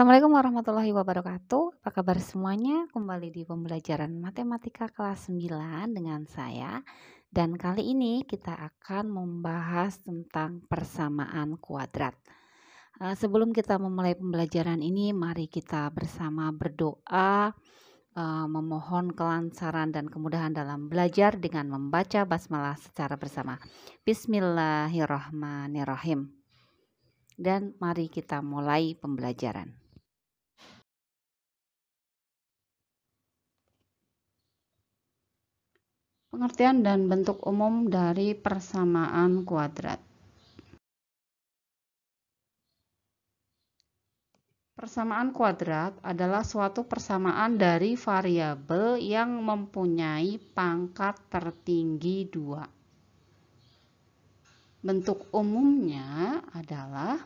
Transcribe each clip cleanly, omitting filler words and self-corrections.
Assalamualaikum warahmatullahi wabarakatuh. Apa kabar semuanya? Kembali di pembelajaran matematika kelas 9 dengan saya. Dan kali ini kita akan membahas tentang persamaan kuadrat. Sebelum kita memulai pembelajaran ini, mari kita bersama berdoa, memohon kelancaran dan kemudahan dalam belajar dengan membaca basmalah secara bersama. Bismillahirrahmanirrahim. Dan mari kita mulai pembelajaran. Pengertian dan bentuk umum dari persamaan kuadrat. Persamaan kuadrat adalah suatu persamaan dari variabel yang mempunyai pangkat tertinggi 2. Bentuk umumnya adalah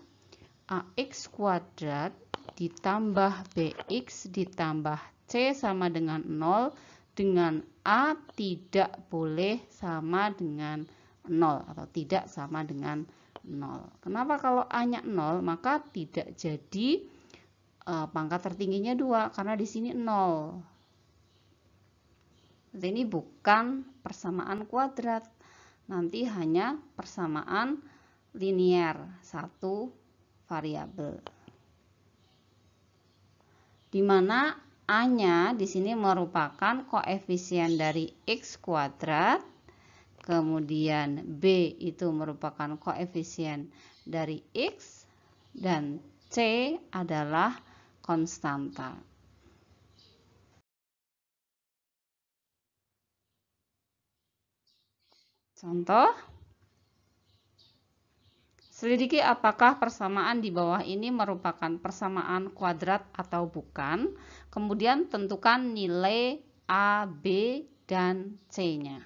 ax kuadrat ditambah bx ditambah c sama dengan 0 dengan a tidak boleh sama dengan 0 atau tidak sama dengan 0. Kenapa kalau a-nya 0 maka tidak jadi pangkat tertingginya 2 karena di sini 0. Jadi ini bukan persamaan kuadrat, nanti hanya persamaan linier satu variabel. Di mana A-nya di sini merupakan koefisien dari X kuadrat, kemudian B itu merupakan koefisien dari X, dan C adalah konstanta. Contoh, selidiki apakah persamaan di bawah ini merupakan persamaan kuadrat atau bukan. Kemudian tentukan nilai A, B, dan C-nya.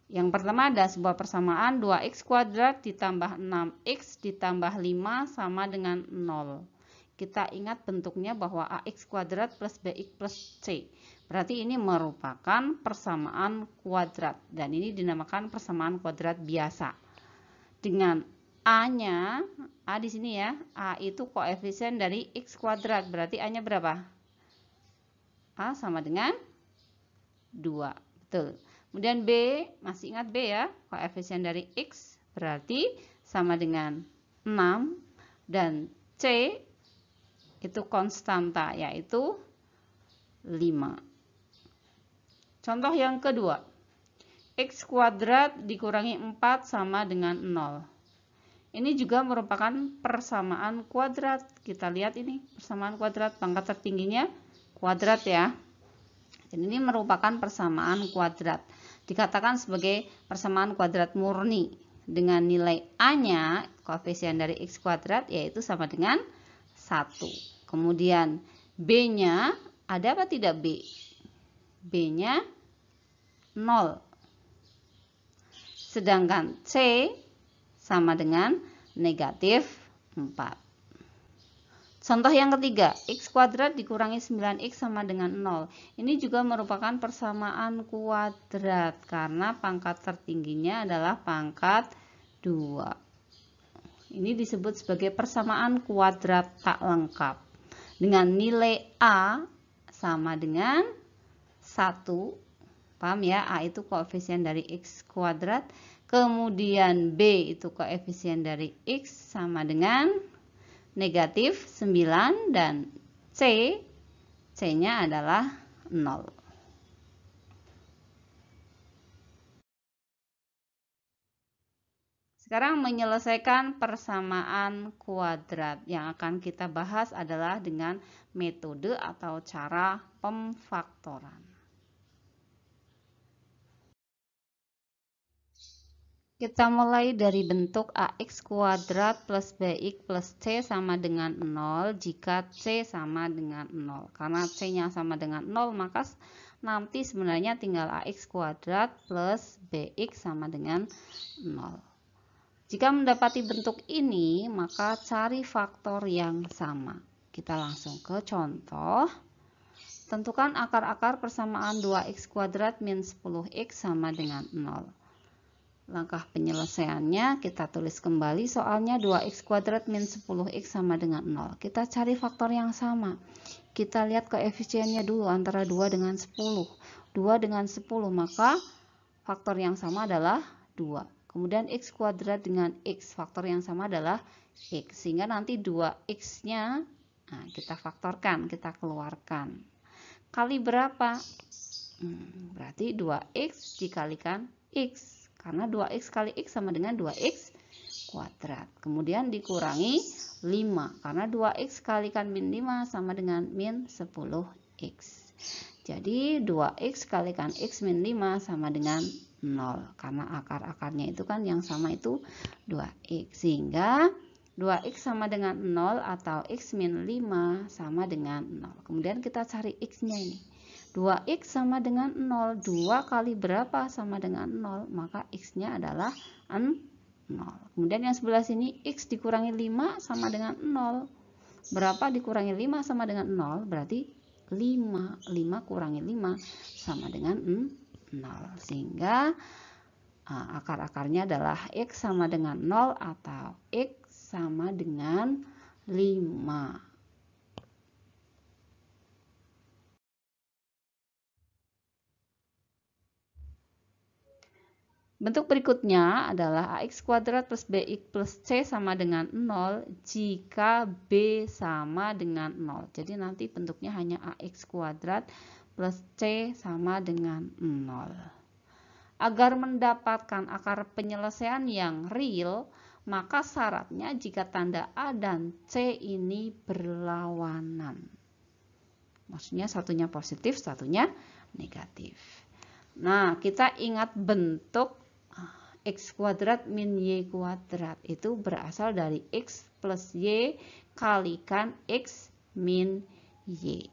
Yang pertama ada sebuah persamaan 2x kuadrat ditambah 6x ditambah 5 sama dengan 0. Kita ingat bentuknya bahwa ax kuadrat plus bx plus c. Berarti ini merupakan persamaan kuadrat. Dan ini dinamakan persamaan kuadrat biasa. Dengan A-nya, A di sini ya, A itu koefisien dari X kuadrat, berarti A-nya berapa? A sama dengan 2, betul. Kemudian B, masih ingat B ya, koefisien dari X, berarti sama dengan 6. Dan C itu konstanta, yaitu 5. Contoh yang kedua. X kuadrat dikurangi 4 sama dengan 0. Ini juga merupakan persamaan kuadrat. Kita lihat ini, persamaan kuadrat, pangkat tertingginya kuadrat ya. Jadi ini merupakan persamaan kuadrat. Dikatakan sebagai persamaan kuadrat murni. Dengan nilai A-nya, koefisien dari X kuadrat, yaitu sama dengan 1. Kemudian B-nya, ada apa tidak B? B-nya 0. Sedangkan C sama dengan negatif 4. Contoh yang ketiga, X kuadrat dikurangi 9X sama dengan 0. Ini juga merupakan persamaan kuadrat karena pangkat tertingginya adalah pangkat 2. Ini disebut sebagai persamaan kuadrat tak lengkap. Dengan nilai A sama dengan 1. Paham ya, A itu koefisien dari X kuadrat, kemudian B itu koefisien dari X sama dengan negatif 9, dan C-nya adalah 0. Sekarang menyelesaikan persamaan kuadrat. Yang akan kita bahas adalah dengan metode atau cara pemfaktoran. Kita mulai dari bentuk ax kuadrat plus bx plus c sama dengan 0 jika c sama dengan 0. Karena c-nya sama dengan 0, maka nanti sebenarnya tinggal ax kuadrat plus bx sama dengan 0. Jika mendapati bentuk ini, maka cari faktor yang sama. Kita langsung ke contoh. Tentukan akar-akar persamaan 2x kuadrat min 10x sama dengan 0. Langkah penyelesaiannya kita tulis kembali soalnya 2x kuadrat min 10x sama dengan 0. Kita cari faktor yang sama. Kita lihat koefisiennya dulu antara 2 dengan 10. 2 dengan 10 maka faktor yang sama adalah 2. Kemudian x kuadrat dengan x, faktor yang sama adalah x. Sehingga nanti 2x-nya kita faktorkan, kita keluarkan. Kali berapa? Berarti 2x dikalikan x. Karena 2x kali x sama dengan 2x kuadrat. Kemudian dikurangi 5. Karena 2x kalikan min 5 sama dengan min 10x. Jadi 2x kalikan x min 5 sama dengan 0. Karena akar-akarnya itu kan yang sama itu 2x. Sehingga 2x sama dengan 0 atau x min 5 sama dengan 0. Kemudian kita cari x-nya ini. 2x sama dengan 0. 2 kali berapa sama dengan 0? Maka x-nya adalah 0. Kemudian yang sebelah sini x dikurangi 5 sama dengan 0. Berapa dikurangi 5 sama dengan 0? Berarti 5. 5 kurangi 5 sama dengan 0. Sehingga akar-akarnya adalah x sama dengan 0 atau x sama dengan 5. Bentuk berikutnya adalah ax kuadrat plus bx plus c sama dengan 0 jika b sama dengan 0. Jadi nanti bentuknya hanya ax kuadrat plus c sama dengan 0. Agar mendapatkan akar penyelesaian yang real, maka syaratnya jika tanda A dan C ini berlawanan. Maksudnya satunya positif, satunya negatif. Nah, kita ingat bentuk x kuadrat min y kuadrat itu berasal dari x plus y kalikan x min y.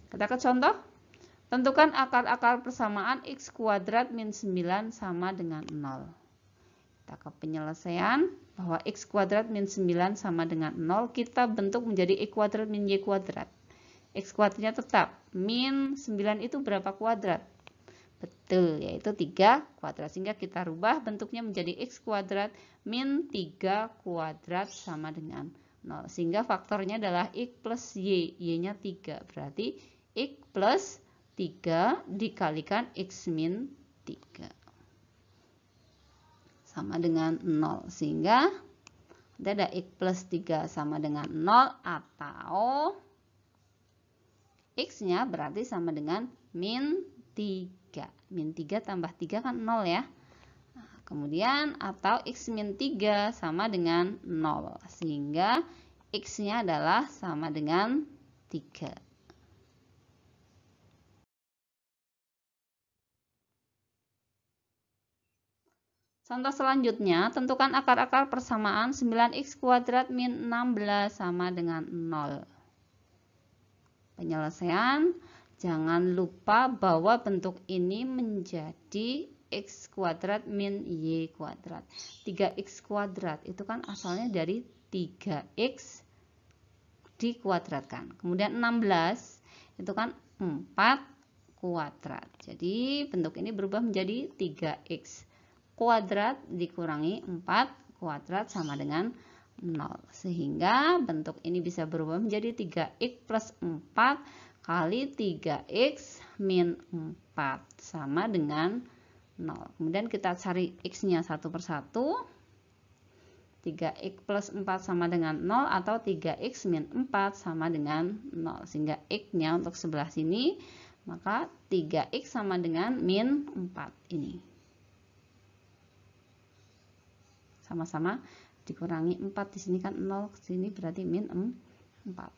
Kita ke contoh. Tentukan akar-akar persamaan x kuadrat min 9 sama dengan 0. Kita ke penyelesaian bahwa x kuadrat min 9 sama dengan 0 kita bentuk menjadi x kuadrat min y kuadrat. X kuadratnya tetap. Min 9 itu berapa kuadrat? Betul, yaitu 3 kuadrat. Sehingga kita rubah bentuknya menjadi x kuadrat min 3 kuadrat sama dengan 0. Sehingga faktornya adalah x plus y. Y-nya 3. Berarti x plus 3 dikalikan x min 3. Sama dengan 0. Sehingga ada x plus 3 sama dengan 0 atau x-nya berarti sama dengan min 3. Min 3 tambah 3 kan 0 ya. Nah, kemudian atau x min 3 sama dengan 0. Sehingga x-nya adalah sama dengan 3. Contoh selanjutnya, tentukan akar-akar persamaan 9x kuadrat min 16 sama dengan 0. Penyelesaian. Jangan lupa bahwa bentuk ini menjadi x kuadrat min y kuadrat. 3x kuadrat itu kan asalnya dari 3x dikuadratkan. Kemudian 16 itu kan 4 kuadrat. Jadi bentuk ini berubah menjadi 3x kuadrat dikurangi 4 kuadrat sama dengan 0. Sehingga bentuk ini bisa berubah menjadi 3x plus 4 kali 3x min 4 sama dengan 0. Kemudian kita cari x-nya satu persatu. 3x plus 4 sama dengan 0 atau 3x min 4 sama dengan 0. Sehingga x-nya untuk sebelah sini, maka 3x sama dengan min 4 ini. Sama-sama dikurangi 4 di sini kan 0, di sini berarti min 4.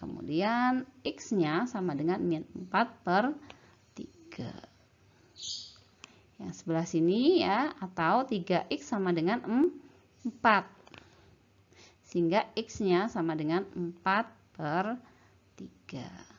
Kemudian x-nya sama dengan min 4 per 3. Yang sebelah sini ya, atau 3x sama dengan 4. Sehingga x-nya sama dengan 4 per 3.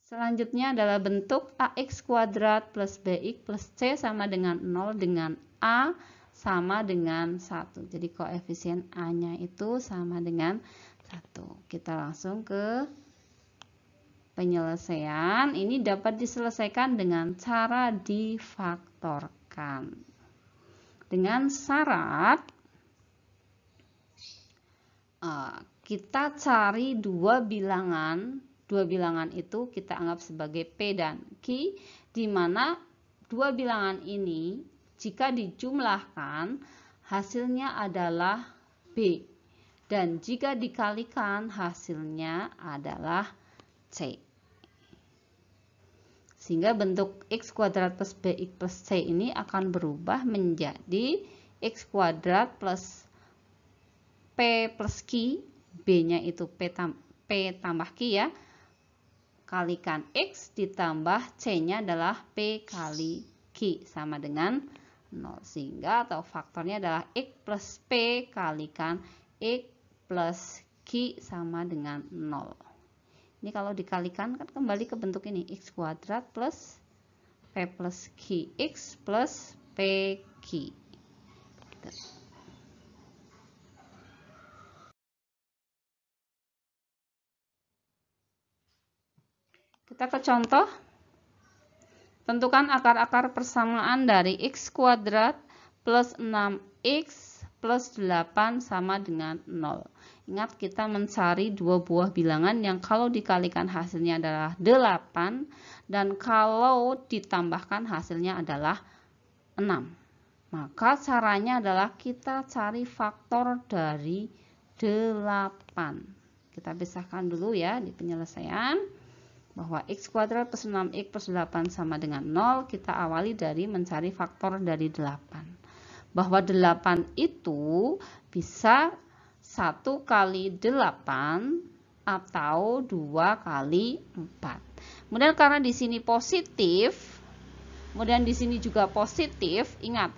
Selanjutnya adalah bentuk ax kuadrat plus bx plus c sama dengan 0 dengan a sama dengan 1. Jadi koefisien A-nya itu sama dengan 1. Kita langsung ke Penyelesaian ini dapat diselesaikan dengan cara difaktorkan. Dengan syarat kita cari dua bilangan itu kita anggap sebagai P dan Q, di mana dua bilangan ini jika dijumlahkan hasilnya adalah B, dan jika dikalikan hasilnya adalah C. Sehingga bentuk x kuadrat plus bx plus c ini akan berubah menjadi x kuadrat plus p plus q, b-nya itu p tambah q ya, kalikan x ditambah c-nya adalah p kali q sama dengan 0. Sehingga atau faktornya adalah x plus p kalikan x plus q sama dengan 0. Ini kalau dikalikan kan kembali ke bentuk ini, x kuadrat plus p plus q, x plus pq. Kita ke contoh. Tentukan akar-akar persamaan dari x kuadrat plus 6x plus 8 sama dengan 0. Ingat, kita mencari dua buah bilangan yang kalau dikalikan hasilnya adalah 8 dan kalau ditambahkan hasilnya adalah 6. Maka caranya adalah kita cari faktor dari 8. Kita pisahkan dulu ya di penyelesaian bahwa x kuadrat plus 6x plus 8 sama dengan 0. Kita awali dari mencari faktor dari 8. Bahwa 8 itu bisa 1 kali 8 atau 2 kali 4. Kemudian karena di sini positif, kemudian di sini juga positif, ingat,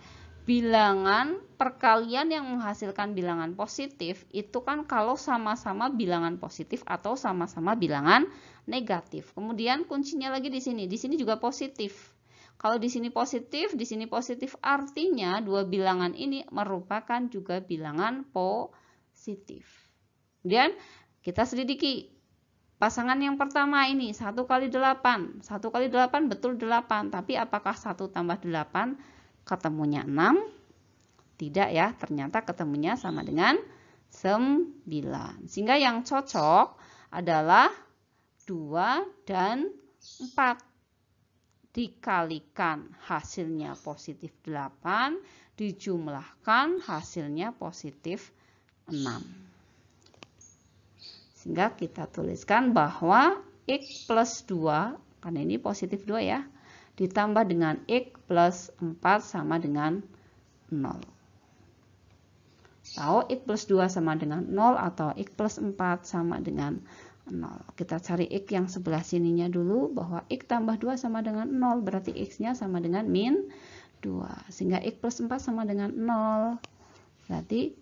bilangan perkalian yang menghasilkan bilangan positif itu kan kalau sama-sama bilangan positif atau sama-sama bilangan negatif. Kemudian kuncinya lagi di sini juga positif. Kalau di sini positif artinya dua bilangan ini merupakan juga bilangan positif. Kemudian kita selidiki pasangan yang pertama ini 1 kali 8. 1 kali 8 betul 8, tapi apakah 1 tambah 8 ketemunya 6? Tidak ya, ternyata ketemunya sama dengan 9. Sehingga yang cocok adalah 2 dan 4. Dikalikan hasilnya positif 8, dijumlahkan hasilnya positif 6. Sehingga kita tuliskan bahwa x plus 2, karena ini positif 2 ya, ditambah dengan x plus 4 sama dengan 0. Tahu x plus 2 sama dengan 0 atau x plus 4 sama dengan 0. Kita cari x yang sebelah sininya dulu, bahwa x tambah 2 sama dengan 0, berarti x-nya sama dengan min 2. Sehingga x plus 4 sama dengan 0, berarti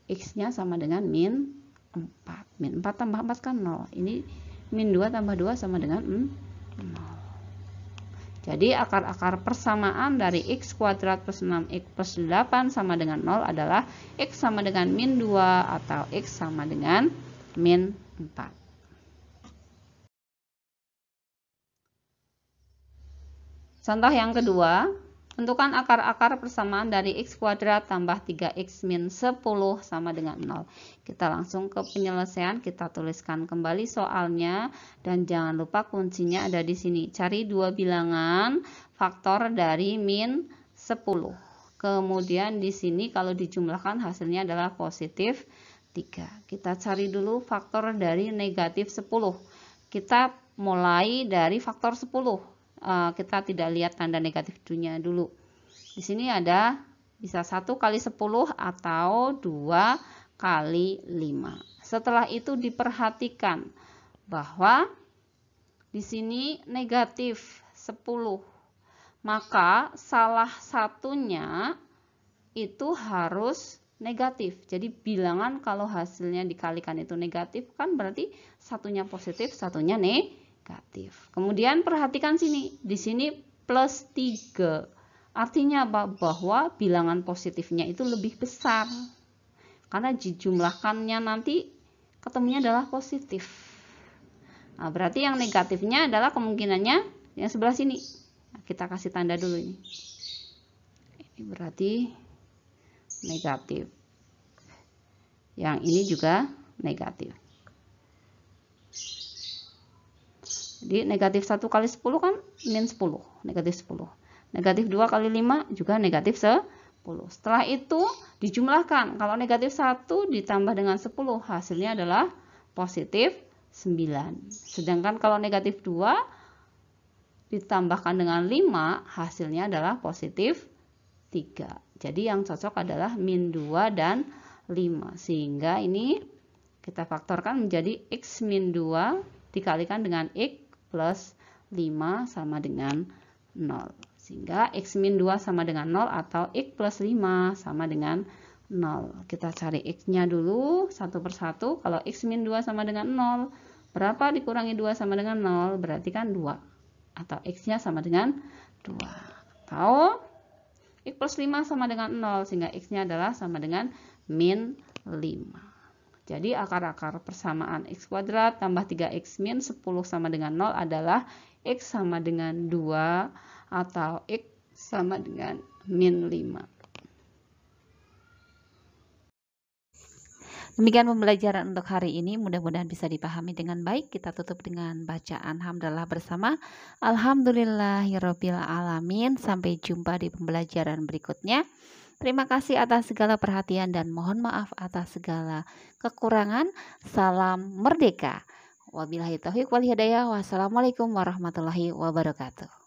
x-nya sama dengan min 4. Min 4 tambah 4 kan 0. Ini min 2 tambah 2 sama dengan 0. Jadi akar-akar persamaan dari x kuadrat plus 6x plus 8 sama dengan 0 adalah x sama dengan min 2 atau x sama dengan min 4. Contoh yang kedua, tentukan akar-akar persamaan dari x kuadrat tambah 3x min 10 sama dengan 0. Kita langsung ke penyelesaian, kita tuliskan kembali soalnya, dan jangan lupa kuncinya ada di sini. Cari dua bilangan faktor dari min 10. Kemudian di sini kalau dijumlahkan hasilnya adalah positif 3. Kita cari dulu faktor dari negatif 10. Kita mulai dari faktor 10. Kita tidak lihat tanda negatifnya dulu. Di sini ada bisa 1 kali 10 atau 2 kali 5. Setelah itu diperhatikan bahwa di sini negatif 10. Maka salah satunya itu harus negatif. Jadi bilangan kalau hasilnya dikalikan itu negatif kan berarti satunya positif, satunya negatif. Kemudian perhatikan sini, di sini plus 3. Artinya bahwa bilangan positifnya itu lebih besar. Karena dijumlahkannya nanti ketemunya adalah positif. Nah, berarti yang negatifnya adalah kemungkinannya yang sebelah sini. Nah, kita kasih tanda dulu ini. Ini berarti negatif. Yang ini juga negatif. Jadi negatif 1 kali 10 kan min 10, negatif 10. Negatif 2 kali 5 juga negatif 10. Setelah itu dijumlahkan. Kalau negatif 1 ditambah dengan 10 hasilnya adalah positif 9. Sedangkan kalau negatif 2 ditambahkan dengan 5 hasilnya adalah positif 3. Jadi yang cocok adalah min 2 dan 5. Sehingga ini kita faktorkan menjadi X min 2 dikalikan dengan X plus 5 sama dengan 0. Sehingga X min 2 sama dengan 0 atau X plus 5 sama dengan 0. Kita cari X-nya dulu satu persatu. Kalau X min 2 sama dengan 0, berapa dikurangi 2 sama dengan 0? Berarti kan 2. Atau X-nya sama dengan 2. Atau X plus 5 sama dengan 0. Sehingga X-nya adalah sama dengan min 5. Jadi akar-akar persamaan X kuadrat tambah 3X min 10 sama dengan 0 adalah X sama dengan 2 atau X sama dengan min 5. Demikian pembelajaran untuk hari ini, mudah-mudahan bisa dipahami dengan baik. Kita tutup dengan bacaan hamdalah bersama. Alhamdulillahirabbil alamin. Sampai jumpa di pembelajaran berikutnya. Terima kasih atas segala perhatian dan mohon maaf atas segala kekurangan. Salam merdeka. Wabillahi taufiq wal hidayah. Wassalamualaikum warahmatullahi wabarakatuh.